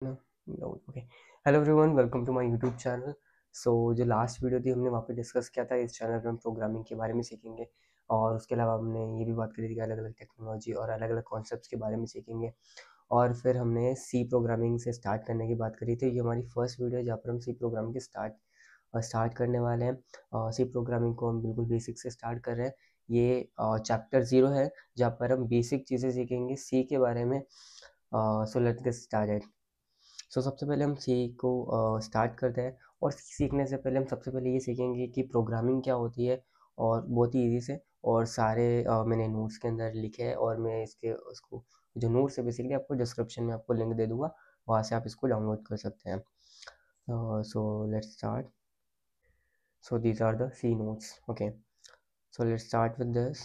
No, no, okay. Hello everyone, welcome to my YouTube channel. So जो last video थी हमने वहाँ पे डिस्कस किया था, इस चैनल पे हम प्रोग्रामिंग के बारे में सीखेंगे और उसके अलावा हमने ये भी बात करी थी कि अलग अलग टेक्नोलॉजी और अलग अलग कॉन्सेप्ट्स के बारे में सीखेंगे। और फिर हमने सी प्रोग्रामिंग से स्टार्ट करने की बात करी थी। ये हमारी फर्स्ट वीडियो है जहाँ पर हम सी प्रोग्रामिंग के स्टार्ट करने वाले हैं। सी प्रोग्रामिंग को हम बिल्कुल बेसिक से स्टार्ट कर रहे हैं। ये चैप्टर 0 है जहाँ पर हम बेसिक चीज़ें सीखेंगे सी के बारे में। So let's get started. So सबसे पहले हम सी को स्टार्ट करते हैं और सीखने से पहले हम सबसे पहले ये सीखेंगे कि प्रोग्रामिंग क्या होती है, और बहुत ही ईजी से। और सारे मैंने नोट्स के अंदर लिखे हैं और मैं इसके उसको जो नोट्स है बेसिकली आपको डिस्क्रिप्शन में आपको लिंक दे दूंगा, वहाँ से आप इसको डाउनलोड कर सकते हैं। So let's start. So these are the C notes. Okay, so let's start with this.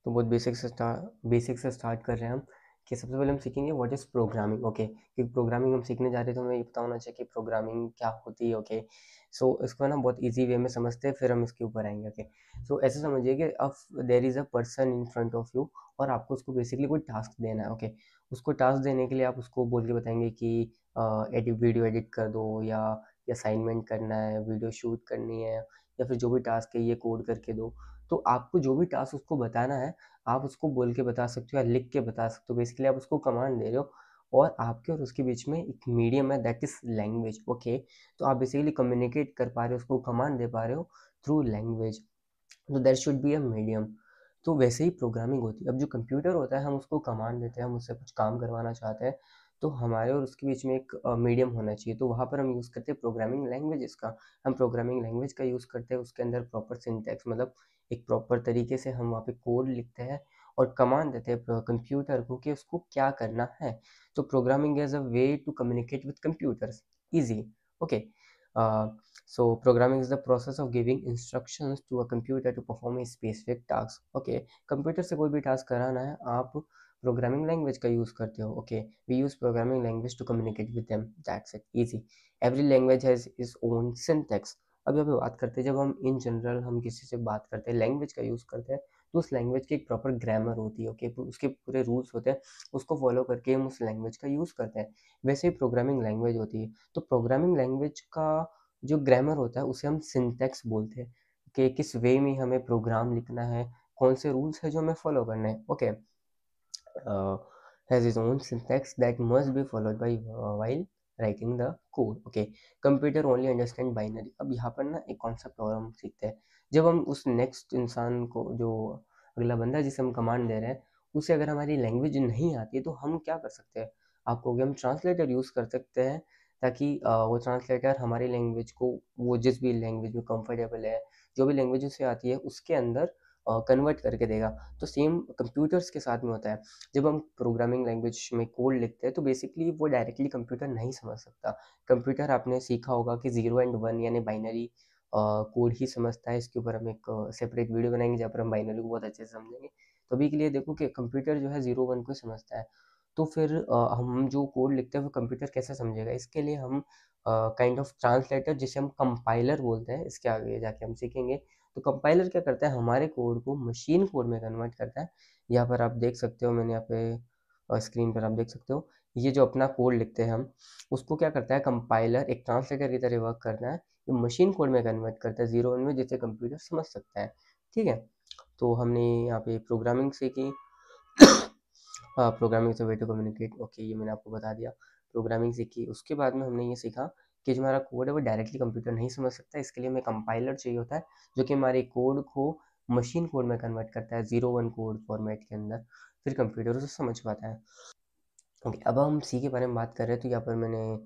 तो बहुत बेसिक से स्टार्ट कर रहे हैं हम कि सबसे पहले हम सीखेंगे व्हाट इज़ प्रोग्रामिंग। ओके, क्योंकि प्रोग्रामिंग हम सीखने जा रहे हैं तो हमें ये पता होना चाहिए कि प्रोग्रामिंग क्या होती है। ओके, सो इसको ना बहुत इजी वे में समझते हैं, फिर हम इसके ऊपर आएंगे। ओके, सो ऐसे समझिए कि अब there is a person in front of you और आपको उसको बेसिकली कोई टास्क देना है। ओके, उसको टास्क देने के लिए आप उसको बोल के बताएंगे कि वीडियो एडिट कर दो, या असाइनमेंट करना है, वीडियो शूट करनी है, या फिर जो भी टास्क है ये कोड करके दो। तो आपको जो भी टास्क उसको बताना है, आप उसको बोल के बता सकते हो या लिख के बता सकते हो। बेसिकली आप उसको कमांड दे रहे हो और आपके और उसके बीच में एक मीडियम है, दैट इज लैंग्वेज। ओके, तो आप बेसिकली कम्युनिकेट कर पा रहे हो, उसको कमांड दे पा रहे हो थ्रू लैंग्वेज। तो there should be a medium. तो वैसे ही प्रोग्रामिंग होती है। अब जो कंप्यूटर होता है, हम उसको कमांड देते हैं, हम उससे कुछ काम करवाना चाहते हैं, तो हमारे और उसके बीच में एक मीडियम होना चाहिए। तो वहाँ पर हम यूज़ करते हैं प्रोग्रामिंग लैंग्वेज का। हम प्रोग्रामिंग लैंग्वेज का यूज़ करते हैं, उसके अंदर प्रॉपर सिंटैक्स मतलब एक प्रॉपर तरीके से हम वहाँ पे कोड लिखते हैं और कमांड देते हैं कंप्यूटर को कि उसको क्या करना है। तो programming is a way to communicate with computers easy. Okay, so programming is the process of giving instructions to a computer to perform a specific task. Okay, computer से कोई भी टास्क कराना है, आप प्रोग्रामिंग लैंग्वेज का use करते हो। Okay, we use programming language to communicate with them, that's it, easy. Every language has its own syntax. अब यहाँ पे बात करते हैं, जब हम इन जनरल हम किसी से बात करते हैं, लैंग्वेज का यूज़ करते हैं, तो उस लैंग्वेज की एक प्रॉपर ग्रामर होती है। ओके, उसके पूरे रूल्स होते हैं, उसको फॉलो करके हम उस लैंग्वेज का यूज़ करते हैं। वैसे ही प्रोग्रामिंग लैंग्वेज होती है। तो प्रोग्रामिंग लैंग्वेज का जो ग्रामर होता है उसे हम सिंटैक्स बोलते हैं कि किस वे में हमें प्रोग्राम लिखना है, कौन से रूल्स है जो हमें फॉलो करने हैं। Okay, has its own syntax that must be followed by while writing the code. Okay, computer only understand binary। अब यहाँ पर ना एक कॉन्सेप्ट और हम सीखते हैं। जब हम उस नेक्स्ट इंसान को, जो अगला बंदा जिसे हम कमांड दे रहे हैं, उसे अगर हमारी लैंग्वेज नहीं आती है तो हम क्या कर सकते हैं, आपको हम ट्रांसलेटर यूज़ कर सकते हैं, ताकि वो ट्रांसलेटर हमारी लैंग्वेज को, वो जिस भी लैंग्वेज में कंफर्टेबल है, जो भी लैंग्वेज उसे आती है, उसके अंदर कन्वर्ट करके देगा। तो सेम कंप्यूटर्स के साथ में होता है। जब हम प्रोग्रामिंग लैंग्वेज में कोड लिखते हैं तो बेसिकली वो डायरेक्टली कंप्यूटर नहीं समझ सकता। कंप्यूटर, आपने सीखा होगा कि 0 एंड 1 यानी बाइनरी कोड ही समझता है। इसके ऊपर हम एक सेपरेट वीडियो बनाएंगे जहाँ पर हम बाइनरी को बहुत अच्छे से समझेंगे। तो अभी के लिए देखो कि कंप्यूटर जो है 0 1 को समझता है। तो फिर हम जो कोड लिखते हैं वो कंप्यूटर कैसे समझेगा, इसके लिए हम काइंड ऑफ ट्रांसलेटर, जिसे हम कंपाइलर बोलते हैं, इसके आगे जाके हम सीखेंगे। तो कंपाइलर क्या करता है, हमारे कोड को मशीन कोड में कन्वर्ट करता है। यहाँ पर आप देख सकते हो, मैंने यहाँ पे स्क्रीन पर आप देख सकते हो, ये जो अपना कोड लिखते हैं हम, उसको क्या करता है कंपाइलर, एक ट्रांसलेटर की तरह वर्क करता है। ये मशीन कोड में कन्वर्ट करता है 0 1 में, जिससे कंप्यूटर समझ सकता है। ठीक है, तो हमने यहाँ पे प्रोग्रामिंग सीखी। Programming is a way to communicate. Okay, ये मैंने आपको बता दिया। प्रोग्रामिंग सीखी, उसके बाद में हमने ये सीखा कि जो हमारा कोड है वो डायरेक्टली कंप्यूटर नहीं समझ सकता, इसके लिए हमें कंपाइलर चाहिए होता है, जो कि हमारे कोड को मशीन कोड में कन्वर्ट करता है 0 1 कोड फॉर्मेट के अंदर, फिर कंप्यूटर उसे समझ पाता है। ओके, अब हम सी के बारे में बात कर रहे हैं, तो यहाँ पर मैंने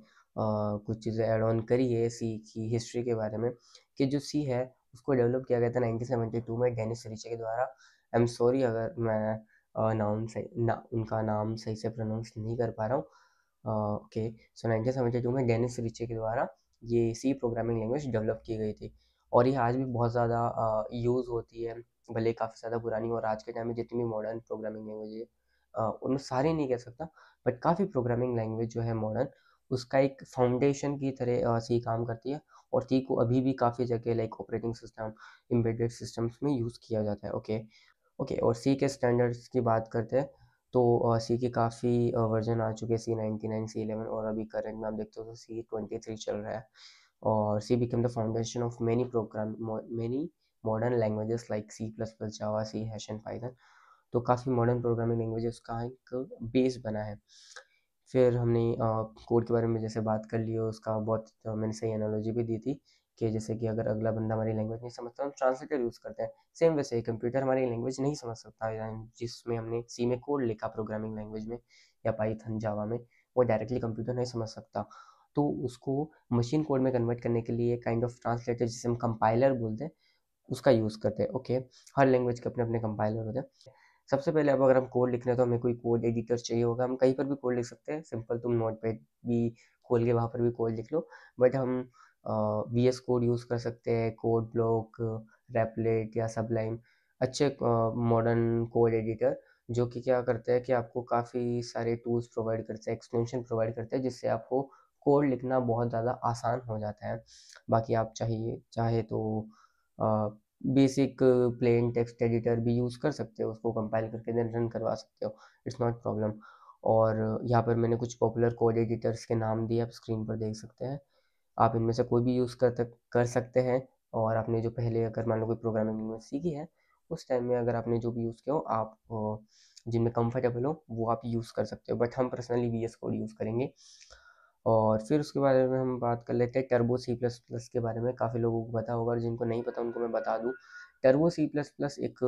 कुछ चीज़ें ऐड ऑन करी है सी की हिस्ट्री के बारे में, कि जो सी है उसको डेवलप किया गया था 1972 में डेनिस रीचे के द्वारा। आई एम सॉरी अगर मैं उनका नाम सही से प्रोनाउंस नहीं कर पा रहा हूँ। ओके, सो 1972 में डेनिस रीचे के द्वारा ये सी प्रोग्रामिंग लैंग्वेज डेवलप की गई थी, और ये आज भी बहुत ज़्यादा यूज़ होती है। भले काफ़ी ज़्यादा पुरानी, और आज के टाइम में जितनी भी मॉडर्न प्रोग्रामिंग लैंग्वेज है, उनमें सारी नहीं कह सकता, बट काफ़ी प्रोग्रामिंग लैंग्वेज जो है मॉडर्न, उसका एक फाउंडेशन की तरह सी काम करती है। और सी को अभी भी काफ़ी जगह like operating system, embedded systems में यूज़ किया जाता है। ओके, ओके, और सी के स्टैंडर्ड्स की बात करते हैं, तो सी के काफ़ी वर्जन आ चुके हैं, C99, C11, और अभी करंट में आप देखते हो तो C23 चल रहा है। और C become the foundation of many modern languages like C++, Java, C hash and Python. तो काफ़ी मॉडर्न प्रोग्रामिंग लैंग्वेजेस का एक बेस बना है। फिर हमने कोड के बारे में जैसे बात कर ली, उसका बहुत मैंने सही एनालॉजी भी दी थी कि जैसे कि अगर अगला बंदा हमारी लैंग्वेज नहीं समझता, हम ट्रांसलेटर यूज़ करते हैं। सेम वैसे कंप्यूटर हमारी लैंग्वेज नहीं समझ सकता, जिसमें हमने सी में कोड लिखा प्रोग्रामिंग लैंग्वेज में या पाइथन, जावा में, वो डायरेक्टली कंप्यूटर नहीं समझ सकता। तो उसको मशीन कोड में कन्वर्ट करने के लिए काइंड ऑफ ट्रांसलेटर, जिसे हम कंपाइलर बोलते हैं, उसका यूज़ करते हैं। ओके, हर लैंग्वेज के अपने अपने कंपाइलर होते हैं। सबसे पहले अब अगर हम कोड लिख रहे हैं तो हमें कोई कोड एडिटर चाहिए होगा। हम कहीं पर भी कोड लिख सकते हैं, सिंपल तुम नोटपैड भी खोल के वहाँ पर भी कोड लिख लो। बट हम VS कोड यूज़ कर सकते हैं, कोड ब्लॉक, रैपलेट या सबलाइन, अच्छे मॉडर्न कोड एडिटर जो कि क्या करते हैं कि आपको काफ़ी सारे टूल्स प्रोवाइड करते हैं, एक्सटेंशन प्रोवाइड करते हैं, जिससे आपको कोड लिखना बहुत ज़्यादा आसान हो जाता है। बाकी आप चाहे तो बेसिक प्लेन टेक्स्ट एडिटर भी यूज़ कर सकते हो, उसको कंपाइल करके देन रन करवा सकते हो, इट्स नॉट प्रॉब्लम। और यहाँ पर मैंने कुछ पॉपुलर कोड एडिटर्स के नाम दिए, आप स्क्रीन पर देख सकते हैं। आप इनमें से कोई भी यूज़ कर सकते हैं। और आपने जो पहले अगर मान लो कोई प्रोग्रामिंग लैंग्वेज सीखी है, उस टाइम में अगर आपने जो भी यूज़ किया हो, आप जिनमें कंफर्टेबल हो वो आप यूज़ कर सकते हो। बट हम पर्सनली VS कोड यूज़ करेंगे। और फिर उसके बारे में हम बात कर लेते हैं टर्बो C++ के बारे में। काफ़ी लोगों को पता होगा, और जिनको नहीं पता उनको मैं बता दूँ। टर्बो C++ एक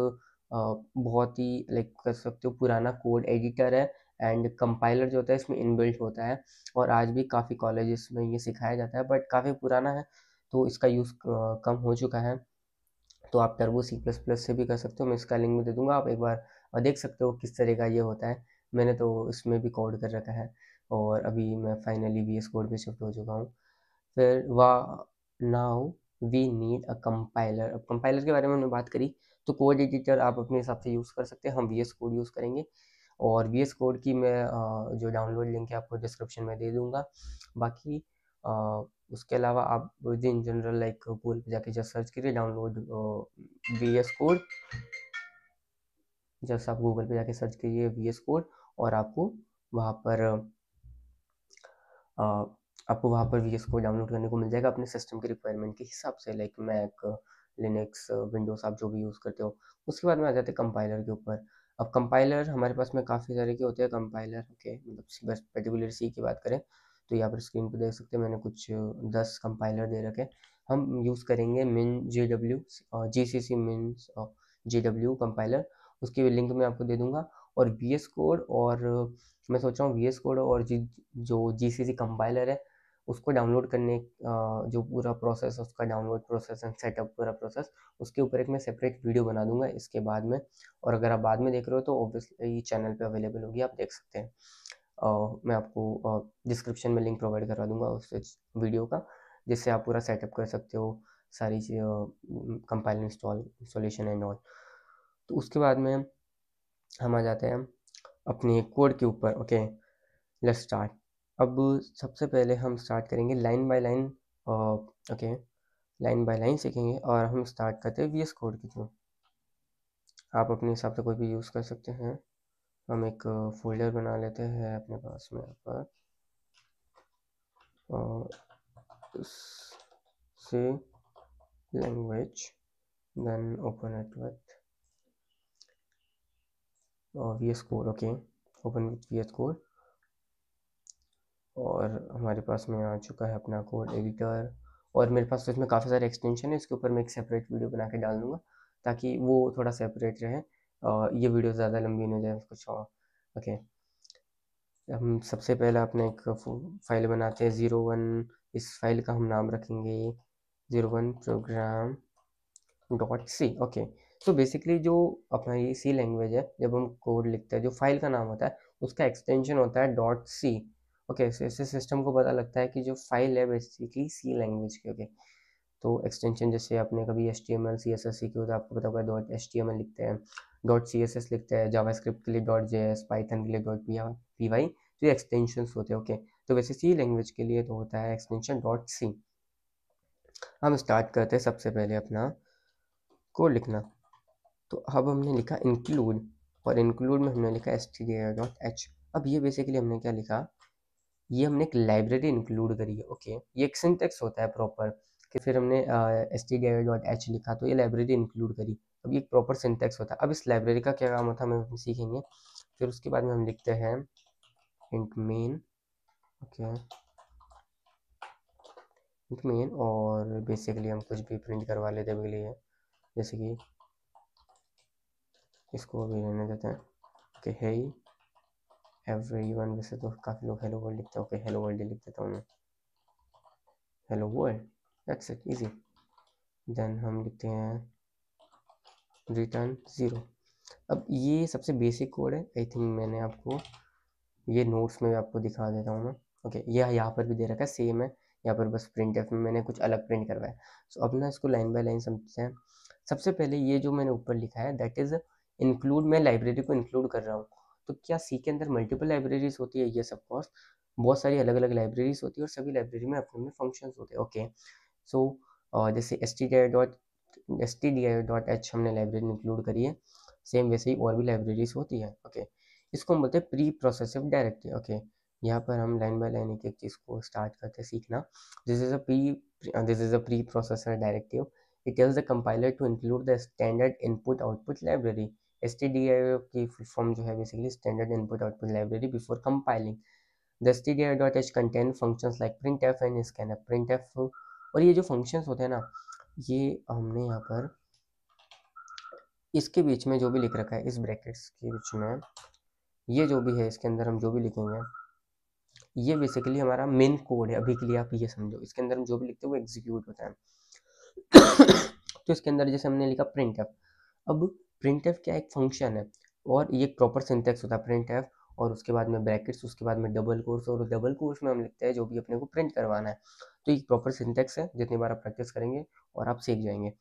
बहुत ही लाइक कर सकते हो पुराना कोड एडिटर है, एंड कंपाइलर जो होता है इसमें इनबिल्ट होता है, और आज भी काफ़ी कॉलेजेस में ये सिखाया जाता है, बट काफ़ी पुराना है तो इसका यूज़ कम हो चुका है। तो आप टर्बो C++ से भी कर सकते हो, मैं इसका लिंक भी दे दूँगा, आप एक बार देख सकते हो किस तरह का ये होता है। मैंने तो इसमें भी कोड कर रखा है, और अभी मैं फाइनली VS कोड पे शिफ्ट हो चुका हूँ। फिर now we need a compiler. अब कंपाइलर के बारे में हमने बात करी, तो कोड एडिटर आप अपने हिसाब से यूज़ कर सकते हैं, हम VS कोड यूज़ करेंगे। और VS कोड की मैं जो डाउनलोड लिंक है आपको डिस्क्रिप्शन में दे दूँगा। बाकी उसके अलावा आप इन जनरल लाइक गूगल पे जाके जस्ट सर्च करिए डाउनलोड VS कोड। जस्ट आप गूगल पे जाके सर्च करिए VS कोड, और वहाँ पर आपको वहाँ पर VS कोड डाउनलोड करने को मिल जाएगा अपने सिस्टम की रिक्वायरमेंट के हिसाब से, लाइक मैक, लिनक्स, विंडोज़ आप जो भी यूज़ करते हो। उसके बाद में आ जाते हैं कंपाइलर के ऊपर। अब कंपाइलर हमारे पास में काफ़ी सारे के होते हैं कंपाइलर। ओके, मतलब बस पर्टिकुलर सी की बात करें तो यहाँ पर स्क्रीन पर देख सकते हैं, मैंने कुछ 10 कंपाइलर दे रखे हैं। हम यूज़ करेंगे MinGW, GCC MinGW कंपाइलर, उसकी लिंक मैं आपको दे दूँगा। और VS कोड, और मैं सोच रहा हूँ VS कोड और जो GCC कंपाइलर है उसको डाउनलोड करने जो पूरा प्रोसेस है, उसका डाउनलोड प्रोसेस एंड सेटअप पूरा प्रोसेस, उसके ऊपर एक मैं सेपरेट वीडियो बना दूंगा इसके बाद में। और अगर आप बाद में देख रहे हो तो ऑब्वियसली चैनल पे अवेलेबल होगी, आप देख सकते हैं। मैं आपको डिस्क्रिप्शन में लिंक प्रोवाइड करवा दूंगा उस वीडियो का, जिससे आप पूरा सेटअप कर सकते हो, सारी कंपाइलर इंस्टॉलेशन एंड ऑल। तो उसके बाद में हम आ जाते हैं अपने कोड के ऊपर। Okay, let's start. अब सबसे पहले हम स्टार्ट करेंगे line by line. Okay, line by line सीखेंगे, और हम स्टार्ट करते हैं VS कोड के थ्रू। आप अपने हिसाब से कोई भी यूज़ कर सकते हैं। हम एक फोल्डर बना लेते हैं अपने पास में यहाँ पर, C language, then open it with VS code. Okay, open with VS code, और हमारे पास में आ चुका है अपना कोड एडिटर। और मेरे पास तो इसमें काफ़ी सारे एक्सटेंशन है, इसके ऊपर मैं एक सेपरेट वीडियो बना के डाल दूँगा ताकि वो थोड़ा सेपरेट रहे, ये वीडियो ज़्यादा लंबी नहीं जाए कुछ और। ओके, हम सबसे पहले अपने एक फाइल बनाते हैं 01। इस फाइल का हम नाम रखेंगे 01 प्रोग्राम .c। ओके, तो बेसिकली जो अपना ये सी लैंग्वेज है, जब हम कोड लिखते हैं जो फाइल का नाम होता है उसका एक्सटेंशन होता है .c। ओके, so इससे सिस्टम को पता लगता है कि जो फाइल है बेसिकली सी लैंग्वेज की। ओके, तो एक्सटेंशन जैसे आपने कभी HTML CSS सीखी हो तो आपको पता होगा .html लिखते हैं, .css लिखते हैं, जावास्क्रिप्ट के लिए .js, पाइथन के लिए .py, तो ये एक्सटेंशंस होते हैं। ओके, तो वैसे सी लैंग्वेज के लिए तो होता है एक्सटेंशन .c। हम स्टार्ट करते हैं सबसे पहले अपना कोड लिखना। तो अब हमने लिखा इंक्लूड और इंक्लूड में हमने लिखा stdio.h। अब ये बेसिकली हमने क्या लिखा, ये हमने एक लाइब्रेरी इंक्लूड करी है। ओके, ये एक सिंटेक्स होता है प्रॉपर कि फिर हमने stdio.h लिखा तो ये लाइब्रेरी इंक्लूड करी। अब ये एक प्रॉपर सिंटेक्स होता है। अब इस लाइब्रेरी का क्या काम होता है हम सीखेंगे। फिर उसके बाद में हम लिखते हैं int main. Okay, int main, और बेसिकली हम कुछ भी प्रिंट करवा लेते हैं अभी के लिए, जैसे कि इसको अभी रहने देते हैं। ओके, हे एवरीवन, वैसे तो काफ़ी लोग हेलो वर्ल्ड लिखते हैं। ओके, हेलो वर्ल्ड लिख देता हूँ मैं, hello world, that's it, easy. Then हम लिखते हैं रिटर्न 0। अब ये सबसे बेसिक कोड है। आई थिंक मैंने आपको ये नोट्स में आपको दिखा देता हूँ मैं। ओके, ये यहाँ पर भी दे रखा है, सेम है। यहाँ पर बस प्रिंट एफ में मैंने कुछ अलग प्रिंट करवाया। सो अब ना इसको लाइन बाय लाइन समझते हैं। सबसे पहले ये जो मैंने ऊपर लिखा है दैट इज़ इंक्लूड, मैं लाइब्रेरी को इंक्लूड कर रहा हूँ। तो क्या सी के अंदर मल्टीपल लाइब्रेरीज होती है? ये सब कोर्स बहुत सारी अलग अलग लाइब्रेरीज होती है और सभी लाइब्रेरी में अपने अपने फंक्शंस होते हैं। ओके, सो जैसे stdio.h हमने लाइब्रेरी इंक्लूड करी है, सेम वैसे ही और भी लाइब्रेरीज होती है। ओके, इसको हम बोलते हैं प्री प्रोसेसिव डायरेक्टिव। ओके, यहाँ पर हम लाइन बाय लाइन एक एक चीज़ को स्टार्ट करते हैं सीखना। This is a pre processor directive. It tells the compiler to include the standard input output library. stdio की फुल फॉर्म जो है basically standard input output library before compiling. The stdio.h contain functions like printf and scanf। printf और ये जो functions होते हैं ना, ये हमने यहाँ पर इसके बीच में जो भी लिख रखा है, इस ब्रैकेट्स के बीच में ये जो भी है, इसके अंदर हम जो भी लिखेंगे, ये बेसिकली हमारा मेन कोड है। अभी के लिए आप ये समझो, इसके अंदर हम जो भी लिखते हैं वो एग्जीक्यूट होता है। तो इसके अंदर जैसे हमने लिखा printf। अब printf क्या एक फंक्शन है और ये एक प्रॉपर सिंटेक्स होता है printf, और उसके बाद में ब्रैकेट्स, उसके बाद में डबल कोर्स, और डबल कोर्स में हम लिखते हैं जो भी अपने को प्रिंट करवाना है। तो ये प्रॉपर सिंटेक्स है, जितनी बार आप प्रैक्टिस करेंगे और आप सीख जाएंगे।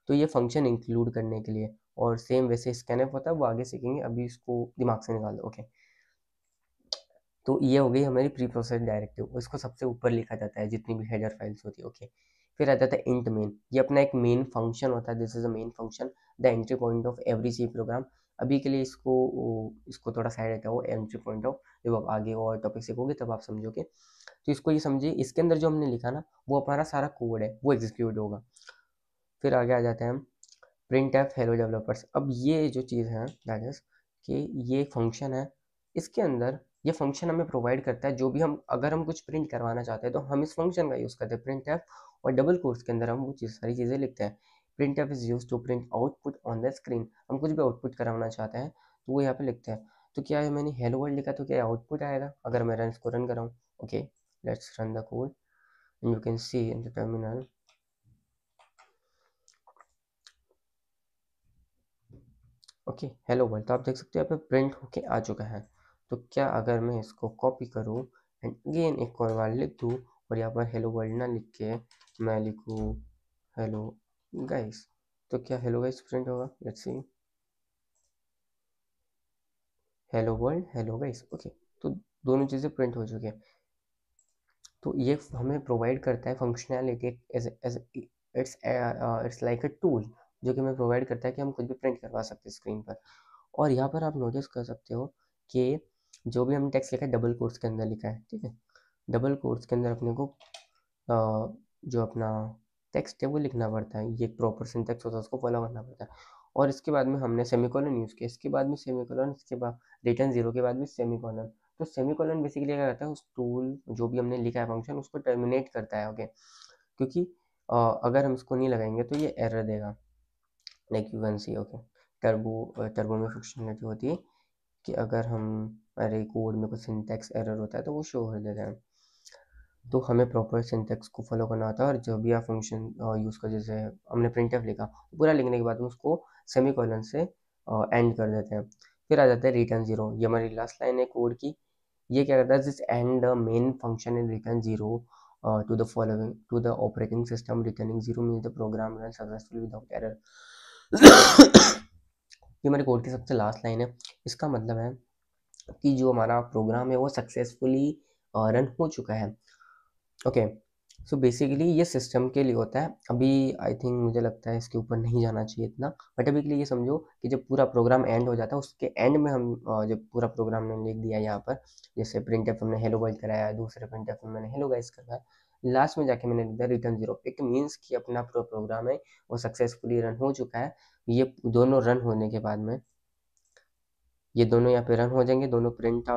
तो ये फंक्शन इंक्लूड करने के लिए, और सेम वैसे स्कैनफ होता है वो आगे सीखेंगे, अभी इसको दिमाग से निकाल दो। ओके, तो ये हो गई हमारी प्री प्रोसेस डायरेक्टिव। इसको सबसे ऊपर लिखा जाता है जितनी भी हेडर फाइल्स होती है। ओके, फिर आ जाता है इंट मेन। ये अपना एक मेन फंक्शन होता है। This is a main function, the entry point of every C program. अभी के लिए इसको थोड़ा साइड हटाओ, एंट्री पॉइंट ऑफ, जब आप आगे और टॉपिक सीखोगे तब आप समझोगे। तो इसको ये समझिए, इसके अंदर जो हमने लिखा ना वो हमारा सारा कोड है, वो एग्जीक्यूट होगा। फिर आगे आ जाते हैं हम प्रिंट एफ हेलो डेवलपर्स। अब ये जो चीज़ है दैट इज कि ये फंक्शन है, इसके अंदर ये फंक्शन हमें प्रोवाइड करता है जो भी हम, अगर हम कुछ प्रिंट करवाना चाहते हैं तो हम इस फंक्शन का यूज़ करते हैं प्रिंट एफ, और डबल कोट्स के अंदर हम वो सारी चीज़ें लिखते हैं। Print f is use to print output on the screen. हम कुछ भी आउटपुट करवाना चाहते हैं तो वो यहाँ पे लिखते हैं। तो क्या है, मैंने हेलो वर्ल्ड लिखा तो क्या आउटपुट आएगा अगर मैं इसको रन कराऊँ? Okay, let's run the code and you can see in the terminal. Okay, hello world, तो आप देख सकते हो यहाँ पे प्रिंट होके आ चुका है। तो क्या अगर मैं इसको कॉपी करूँ एंड अगेन एक और बार लिख दूँ, और यहाँ पर हेलो वर्ल्ड ना लिख के मैं लिखूँ हेलो गाइस, तो क्या हेलो गाइस प्रिंट होगा? Let's see, hello world, hello guys. Okay, तो दोनों चीज़ें प्रिंट हो चुकी है। तो ये हमें प्रोवाइड करता है functionality, it's like a tool जो कि हमें प्रोवाइड करता है कि हम कुछ भी प्रिंट करवा सकते हैं स्क्रीन पर। और यहाँ पर आप नोटिस कर सकते हो कि जो भी हमने टेक्स्ट लिखा है डबल कोट्स के अंदर लिखा है, ठीक है। डबल कोट्स के अंदर अपने को जो अपना टेक्स्ट है वो लिखना पड़ता है। ये एक प्रॉपर सिंटेक्स होता है, उसको फॉलो करना पड़ता है। और इसके बाद में हमने सेमीकोलन यूज़ किया, इसके बाद में सेमीकोलन, इसके बाद रिटर्न 0 के बाद भी सेमीकोलन। तो सेमीकोलन बेसिकली क्या करता है, उस टूल जो भी हमने लिखा है फंक्शन उसको टर्मिनेट करता है। ओके, क्योंकि अगर हम इसको नहीं लगाएंगे तो ये एरर देगा, like you can C. Okay, turbo में फंक्शनलिटी होती है कि अगर हमारे कोड में कुछ सिंटैक्स एरर होता है तो वो शो कर देता है। तो हमें प्रॉपर सिंटैक्स को फॉलो करना होता है, और जब भी आप फंक्शन यूज़ कर, जैसे हमने प्रिंटफ लिखा पूरा लिखने के बाद हम उसको सेमीकोलन से एंड कर देते हैं। फिर आ जाता है रिटर्न 0। ये हमारी लास्ट लाइन है कोड की। ये क्या करता है, this end the main function in return 0 to the following to the operating system. Returning 0 means the program run successfully without error. ये हमारे कोड की सबसे लास्ट लाइन है। इसका मतलब है कि जो हमारा प्रोग्राम है वो सक्सेसफुली रन हो चुका है। ओके, सो बेसिकली ये सिस्टम के लिए होता है। अभी आई थिंक मुझे लगता है इसके ऊपर नहीं जाना चाहिए इतना, बट अभी के लिए ये समझो कि जब पूरा प्रोग्राम एंड हो जाता है उसके एंड में हम जब पूरा प्रोग्राम ने लिख दिया यहाँ पर, जैसे प्रिंट एफ हमने हेलो वर्ल्ड कराया, दूसरे प्रिंट एफ में मैंने हेलो गाइस करवाया, लास्ट में जाके मैंने लिख दिया रिटर्न 0। इट मीन्स कि अपना पूरा प्रोग्राम है वो सक्सेसफुली रन हो चुका है। ये दोनों रन होने के बाद में ये दोनों यहाँ पे रन हो जाएंगे, दोनों प्रिंट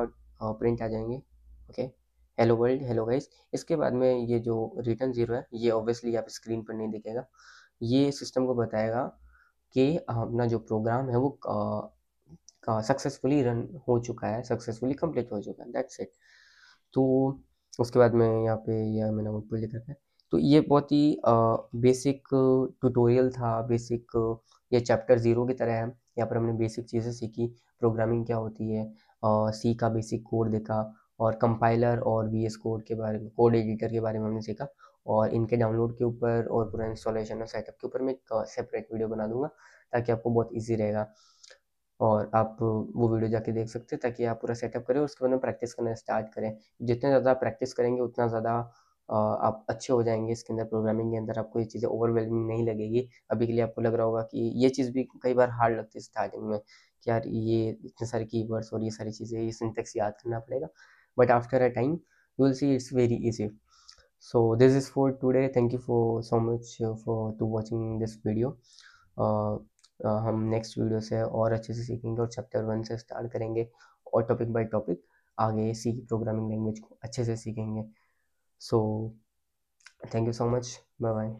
आ जाएंगे। Okay, hello world, hello guys. इसके बाद में ये जो रिटर्न 0 है ये ऑब्वियसली यहाँ पे स्क्रीन पर नहीं दिखेगा। ये सिस्टम को बताएगा कि अपना जो प्रोग्राम है वो सक्सेसफुली रन हो चुका है, सक्सेसफुली कंप्लीट हो चुका है, दैट्स इट। तो उसके बाद में यहाँ पे यह मैंने आउटपुट लिख रखा है। तो ये बहुत ही बेसिक ट्यूटोरियल था, बेसिक ये चैप्टर 0 की तरह है। यहाँ पर हमने बेसिक चीज़ें सीखी, प्रोग्रामिंग क्या होती है, सी का बेसिक कोड देखा, और कंपाइलर और वीएस कोड के बारे में, कोड एडिटर के बारे में हमने सीखा। और इनके डाउनलोड के ऊपर और पूरा इंस्टॉलेशन और सेटअप के ऊपर मैं एक सेपरेट वीडियो बना दूंगा, ताकि आपको बहुत ईजी रहेगा और आप वो वीडियो जाके देख सकते हैं, ताकि आप पूरा सेटअप करें और उसके बाद में प्रैक्टिस करना स्टार्ट करें। जितने ज़्यादा प्रैक्टिस करेंगे उतना ज़्यादा आप अच्छे हो जाएंगे इसके अंदर, प्रोग्रामिंग के अंदर। आपको ये चीज़ें ओवरवेलमिंग नहीं लगेगी। अभी के लिए आपको लग रहा होगा कि ये चीज़ भी कई बार हार्ड लगती है स्टार्टिंग में, कि यार ये इतने सारे कीवर्ड्स और ये सारी चीज़ें, ये सिंटेक्स याद करना पड़ेगा, but after a time you will see it's very easy. So this is for today. Thank you for so much for to watching this video. हम नेक्स्ट वीडियो से और अच्छे से सीखेंगे और चैप्टर 1 से स्टार्ट करेंगे और टॉपिक बाय टॉपिक आगे सी प्रोग्रामिंग लैंग्वेज को अच्छे से सीखेंगे। So thank you so much, bye bye.